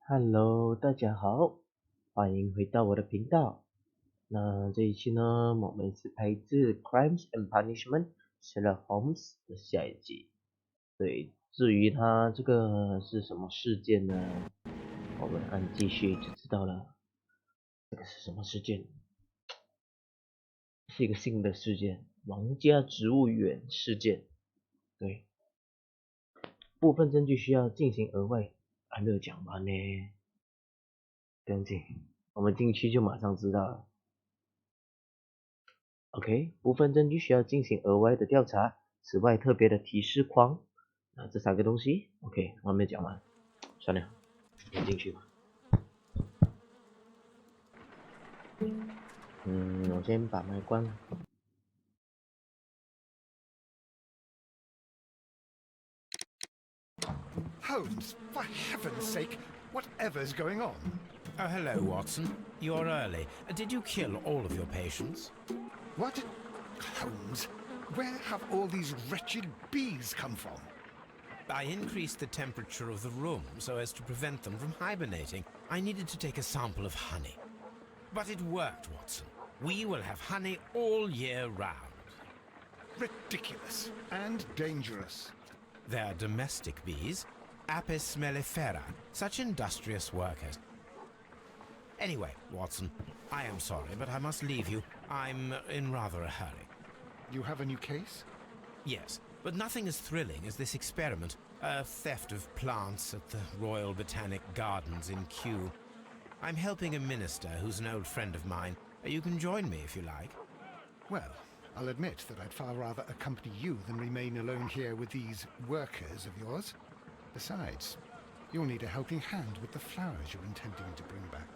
Hello，大家好，欢迎回到我的频道。那这一期呢，我们是拍自《Crimes and Punishment》Sherlock Holmes 的下一集。对，至于它这个是什么事件呢？我们按继续就知道了。这个是什么事件？是一个新的事件——王家植物园事件。对，部分证据需要进行额外，还没有讲完呢。跟紧，我们进去就马上知道了。OK， 部分证据需要进行额外的调查，此外特别的提示框。那这三个东西 ，OK， 我还没讲完，算了，我们进去吧。我先把麦关了。Holmes, for heaven's sake, whatever's going on? Oh, hello, Watson. You're early. Did you kill all of your patients? What? Holmes, where have all these wretched bees come from? I increased the temperature of the room so as to prevent them from hibernating. I needed to take a sample of honey. But it worked, Watson. We will have honey all year round. Ridiculous and dangerous. They're domestic bees, Apis mellifera, such industrious workers. Anyway, Watson, I am sorry, but I must leave you. I'm in rather a hurry. You have a new case? Yes, but nothing as thrilling as this experiment. A theft of plants at the Royal Botanic Gardens in Kew. I'm helping a minister who's an old friend of mine. You can join me if you like. Well, I'll admit that I'd far rather accompany you than remain alone here with these workers of yours. Besides, you'll need a helping hand with the flowers you're intending to bring back.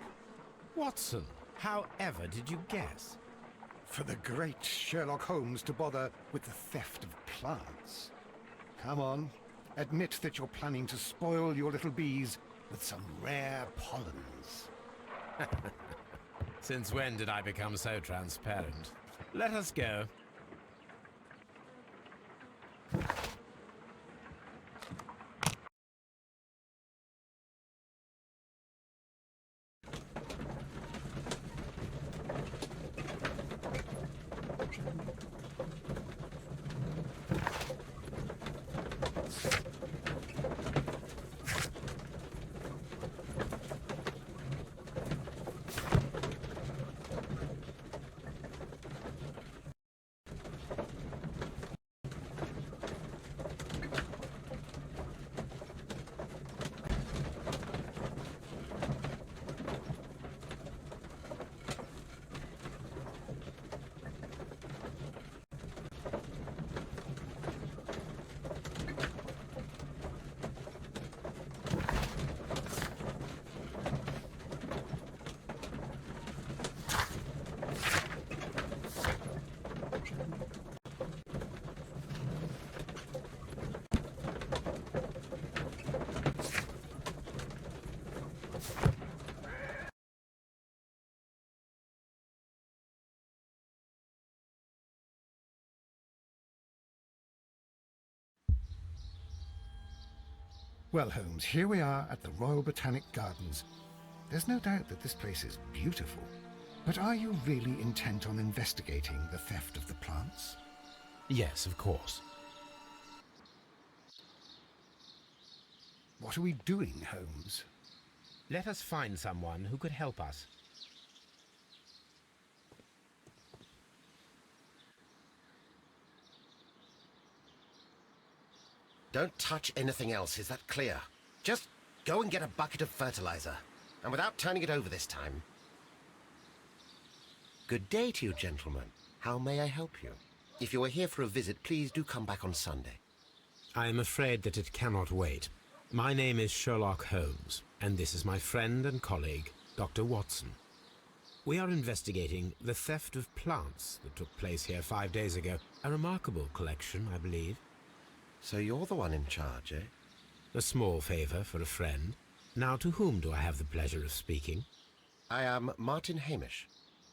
Watson, however did you guess? For the great Sherlock Holmes to bother with the theft of plants. Come on, admit that you're planning to spoil your little bees with some rare pollens. Since when did I become so transparent? Let us go. Well, Holmes, here we are at the Royal Botanic Gardens. There's no doubt that this place is beautiful. But are you really intent on investigating the theft of the plants? Yes, of course. What are we doing, Holmes? Let us find someone who could help us. Don't touch anything else, is that clear? Just go and get a bucket of fertilizer. And without turning it over this time. Good day to you, gentlemen. How may I help you? If you are here for a visit, please do come back on Sunday. I am afraid that it cannot wait. My name is Sherlock Holmes, and this is my friend and colleague, Dr. Watson. We are investigating the theft of plants that took place here 5 days ago. A remarkable collection, I believe. So you're the one in charge, eh? A small favor for a friend. Now, to whom do I have the pleasure of speaking? I am Martin Hamish.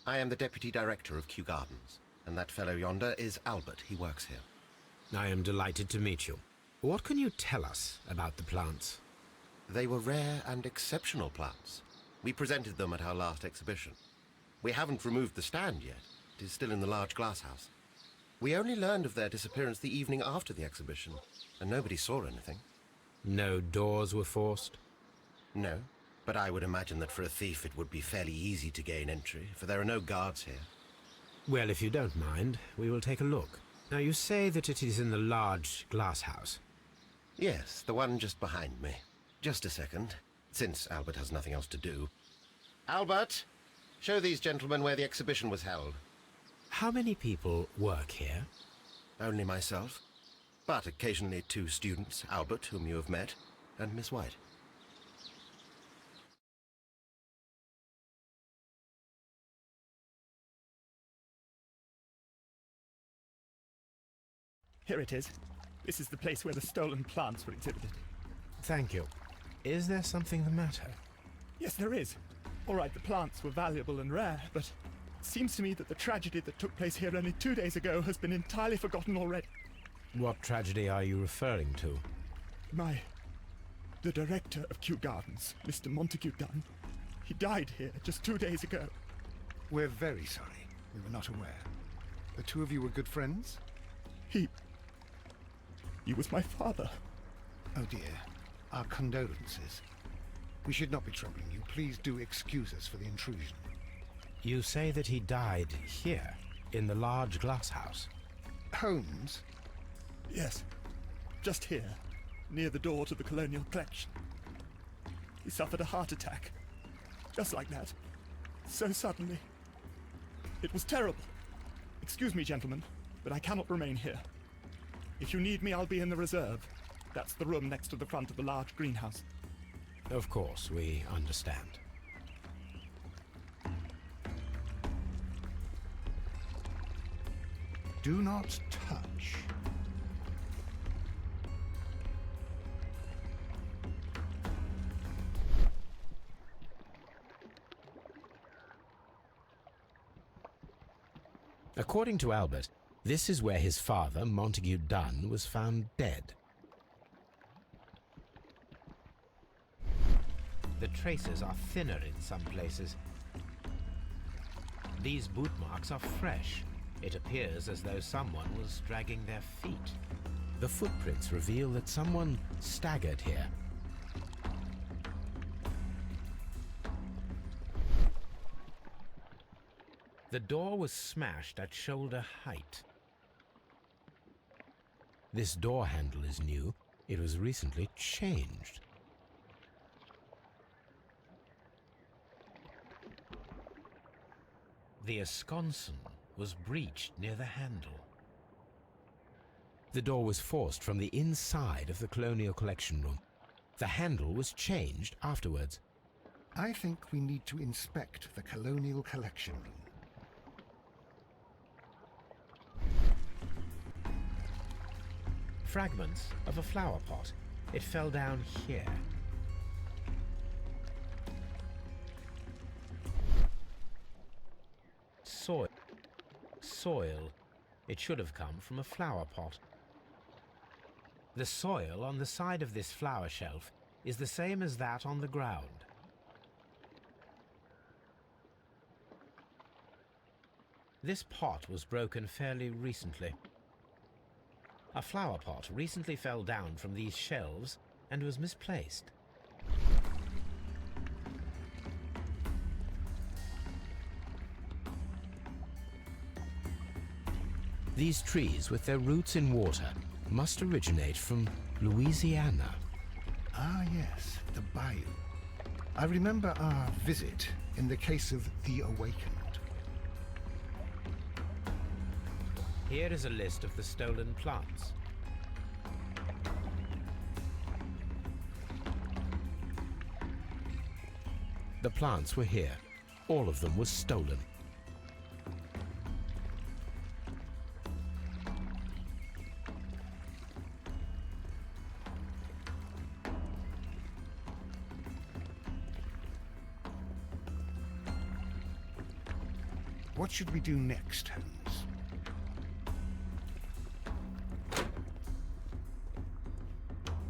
I am the Deputy Director of Kew Gardens. And that fellow yonder is Albert. He works here. I am delighted to meet you. What can you tell us about the plants? They were rare and exceptional plants. We presented them at our last exhibition. We haven't removed the stand yet. It is still in the large glass house. We only learned of their disappearance the evening after the exhibition, and nobody saw anything. No doors were forced? No, but I would imagine that for a thief it would be fairly easy to gain entry, for there are no guards here. Well, if you don't mind, we will take a look. Now, you say that it is in the large glass house. Yes, the one just behind me. Just a second, since Albert has nothing else to do. Albert, show these gentlemen where the exhibition was held. How many people work here? Only myself, but occasionally 2 students, Albert, whom you have met, and Miss White. Here it is. This is the place where the stolen plants were exhibited. Thank you. Is there something the matter? Yes, there is. All right, the plants were valuable and rare, but it seems to me that the tragedy that took place here only 2 days ago has been entirely forgotten already. What tragedy are you referring to? The director of Kew Gardens, Mr. Montague Dunn, he died here just 2 days ago. We're very sorry. We were not aware. The 2 of you were good friends? He was my father. Oh dear. Our condolences. We should not be troubling you. Please do excuse us for the intrusion. You say that he died here, in the large glass house? Holmes? Yes, just here, near the door to the colonial collection. He suffered a heart attack. Just like that. So suddenly. It was terrible. Excuse me, gentlemen, but I cannot remain here. If you need me, I'll be in the reserve. That's the room next to the front of the large greenhouse. Of course, we understand. Do not touch. According to Albert, this is where his father, Montague Dunn, was found dead. The traces are thinner in some places. These boot marks are fresh. It appears as though someone was dragging their feet. The footprints reveal that someone staggered here. The door was smashed at shoulder height. This door handle is new. It was recently changed. The esconsson was breached near the handle. The door was forced from the inside of the Colonial Collection Room. The handle was changed afterwards. I think we need to inspect the Colonial Collection Room. Fragments of a flower pot. It fell down here. Soil. It should have come from a flower pot. The soil on the side of this flower shelf is the same as that on the ground. This pot was broken fairly recently. A flower pot recently fell down from these shelves and was misplaced. These trees, with their roots in water, must originate from Louisiana. Ah, yes, the bayou. I remember our visit in the case of the Awakened. Here is a list of the stolen plants. The plants were here. All of them was stolen. What should we do next, Holmes?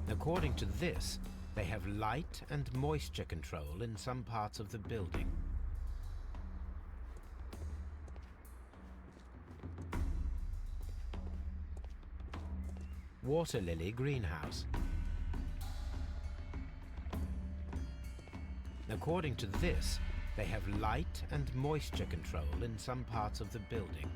According to this, They have light and moisture control in some parts of the building. Water lily greenhouse. According to this, they have light and moisture control in some parts of the building.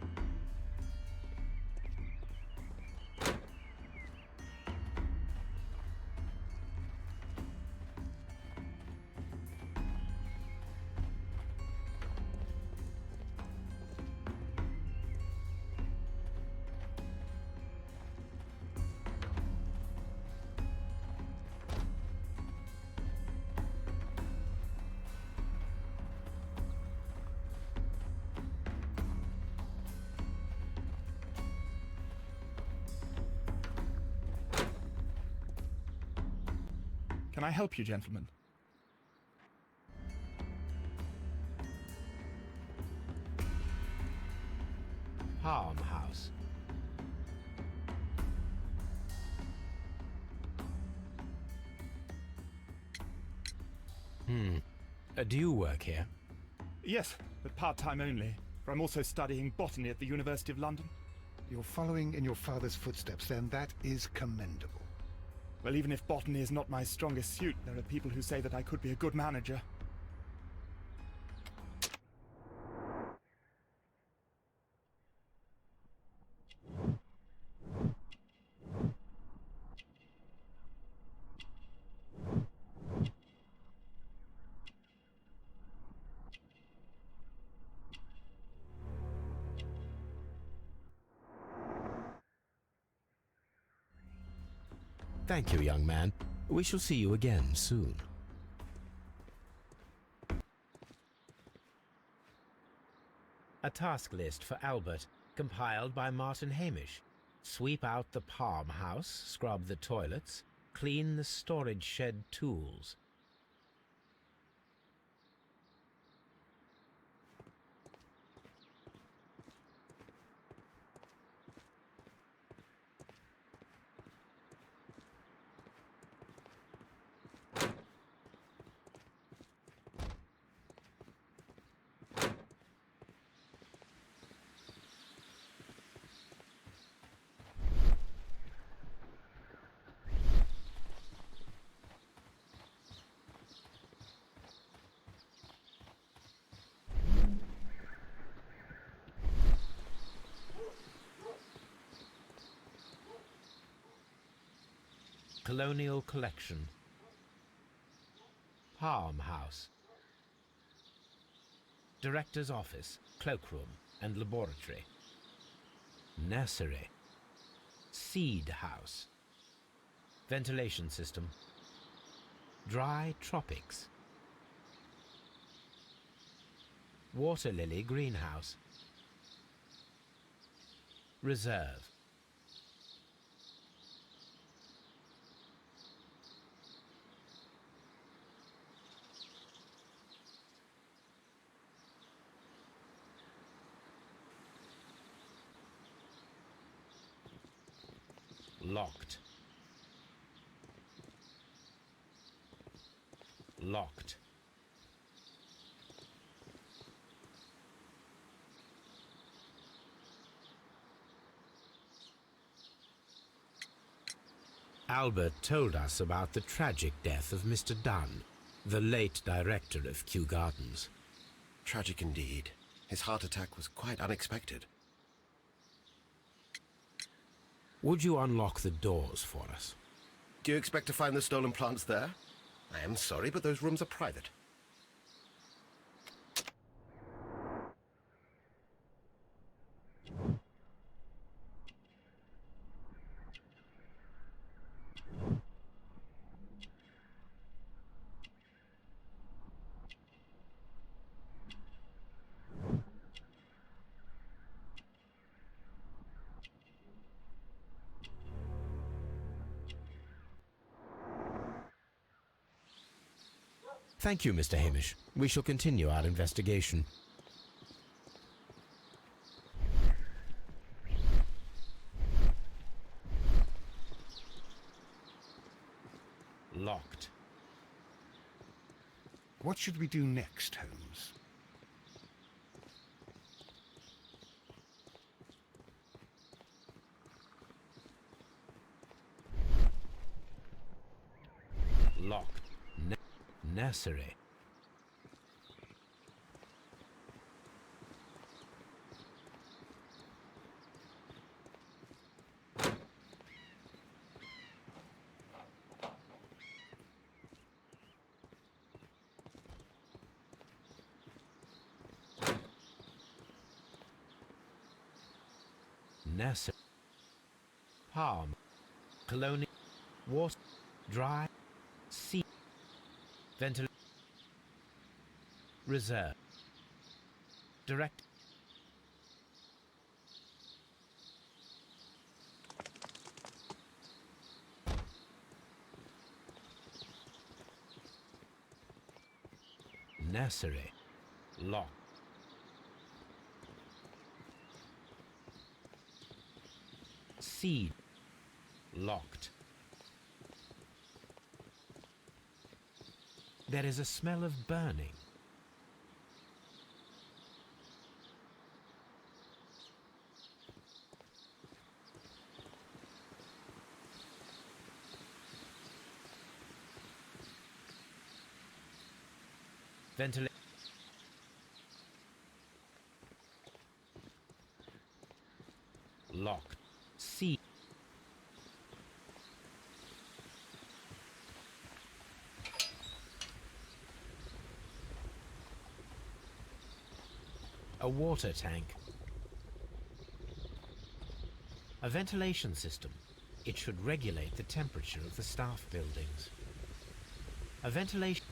Can I help you, gentlemen? Farmhouse. Do you work here? Yes, but part-time only, for I'm also studying botany at the University of London. You're following in your father's footsteps, then. That is commendable. Well, even if botany is not my strongest suit, there are people who say that I could be a good manager. Thank you, young man. We shall see you again soon. A task list for Albert, compiled by Martin Hamish. Sweep out the palm house, scrub the toilets, clean the storage shed tools. Colonial Collection. Palm House. Director's Office, Cloakroom and Laboratory. Nursery. Seed House. Ventilation System. Dry Tropics. Water Lily Greenhouse. Reserve. Locked. Locked. Albert told us about the tragic death of Mr. Dunn, the late director of Kew Gardens. Tragic indeed. His heart attack was quite unexpected. Would you unlock the doors for us? Do you expect to find the stolen plants there? I am sorry, but those rooms are private. Thank you, Mr. Hamish. We shall continue our investigation. Locked. What should we do next, Holmes? Locked. Nursery. Nursery. Palm. Colonial. Water. Dry. Sea. Ventilation. Reserve. Direct. Nursery. Lock. Seed. Locked. There is a smell of burning. Ventilation. Locked. Sea. A water tank. A ventilation system. It should regulate the temperature of the staff buildings. A ventilation.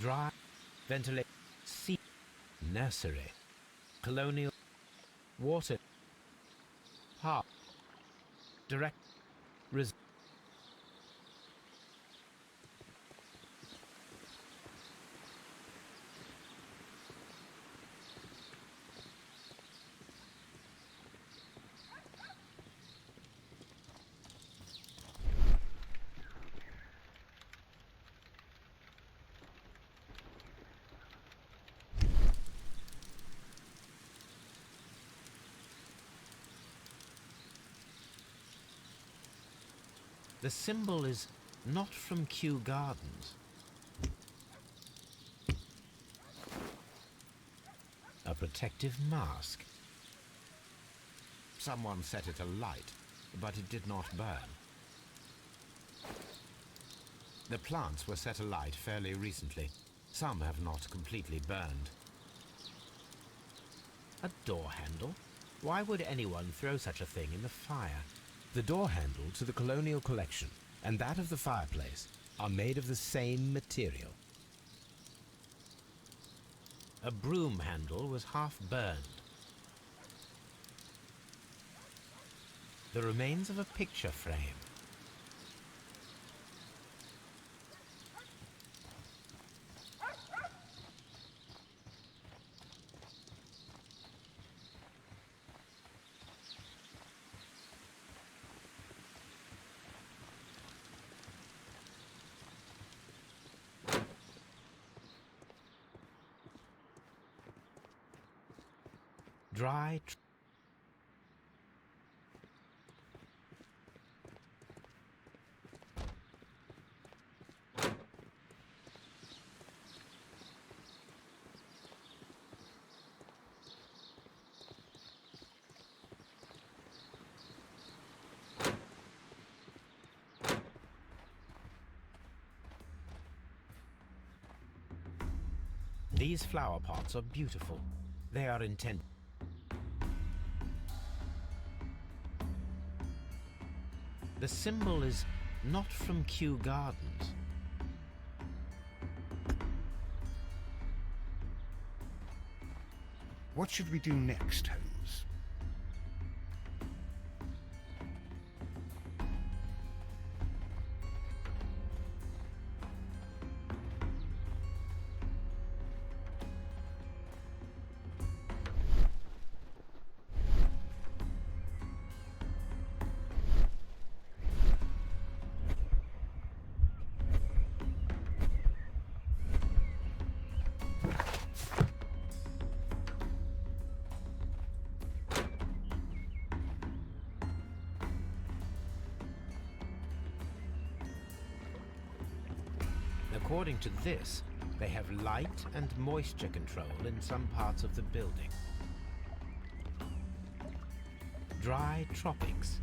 Dry. Ventilation. Sea. Nursery. Colonial. Water. Park. Direct. The symbol is not from Kew Gardens. A protective mask. Someone set it alight, but it did not burn. The plants were set alight fairly recently. Some have not completely burned. A door handle? Why would anyone throw such a thing in the fire? The door handle to the colonial collection and that of the fireplace are made of the same material. A broom handle was half burned. The remains of a picture frame. Dry. These flower pots are beautiful. They are intended. The symbol is not from Kew Gardens. What should we do next, Holmes? According to this, they have light and moisture control in some parts of the building. Dry tropics.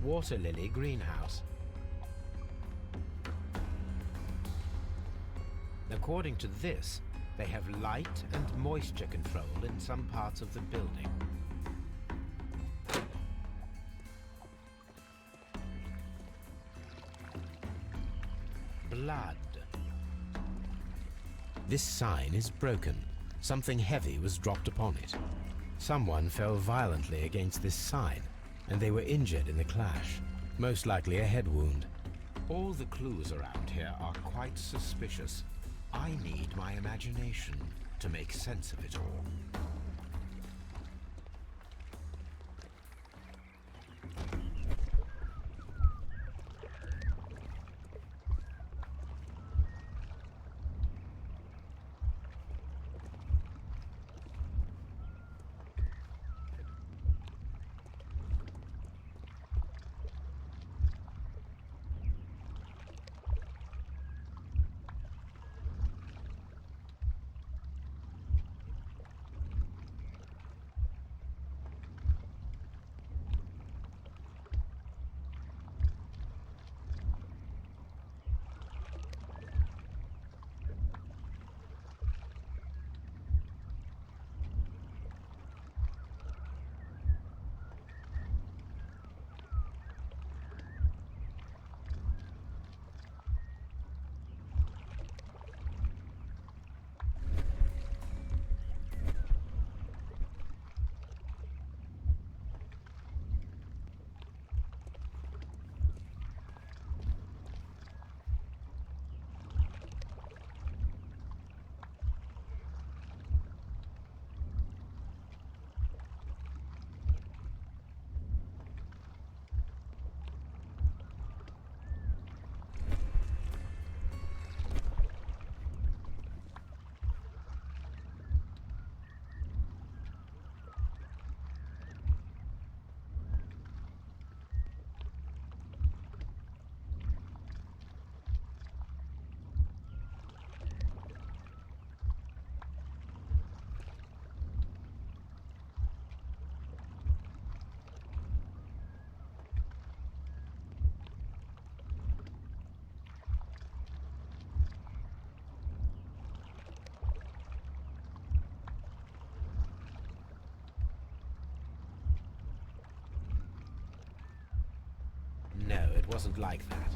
Water lily greenhouse. According to this, they have light and moisture control in some parts of the building. Blood. This sign is broken. Something heavy was dropped upon it. Someone fell violently against this sign, and they were injured in the clash, most likely a head wound. All the clues around here are quite suspicious. I need my imagination to make sense of it all. No, it wasn't like that.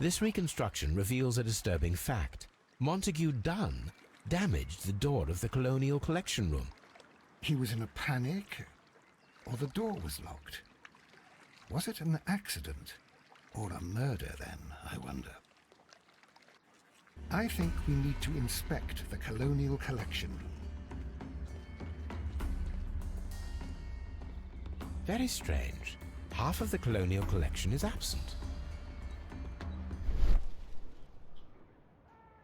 This reconstruction reveals a disturbing fact. Montague Dunn damaged the door of the Colonial Collection Room. He was in a panic, or the door was locked? Was it an accident, or a murder then, I wonder? I think we need to inspect the Colonial Collection Room. Very strange. Half of the Colonial Collection is absent.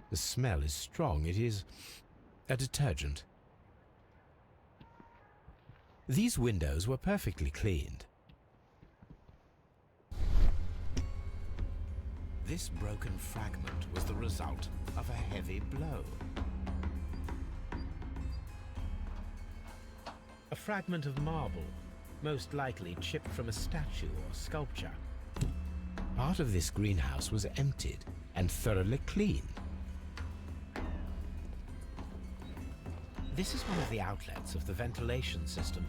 The smell is strong. It is a detergent. These windows were perfectly cleaned. This broken fragment was the result of a heavy blow. A fragment of marble, most likely chipped from a statue or sculpture. Part of this greenhouse was emptied and thoroughly cleaned. This is one of the outlets of the ventilation system.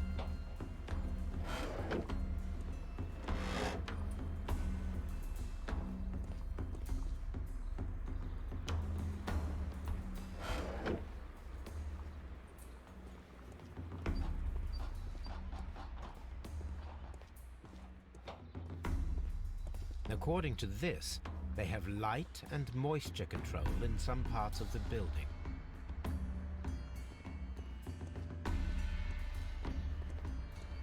According to this, they have light and moisture control in some parts of the building.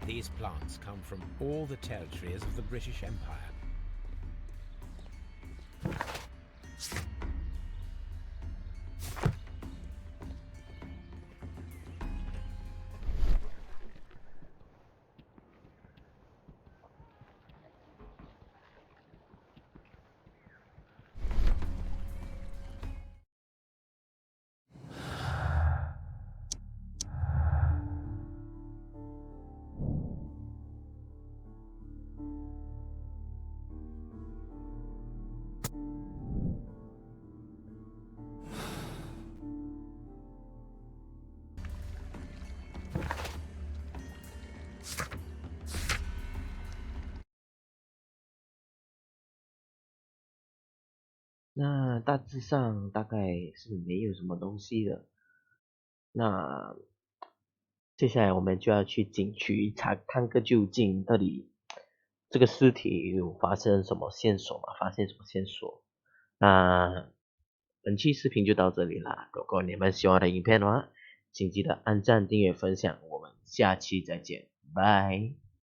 These plants come from all the territories of the British Empire.那大致上大概是没有什么东西的。那接下来我们就要去警局探个究竟，到底这个尸体有发生什么线索吗？发现什么线索？那本期视频就到这里啦。如果你们喜欢我的影片的话，请记得按赞、订阅、分享。我们下期再见，拜。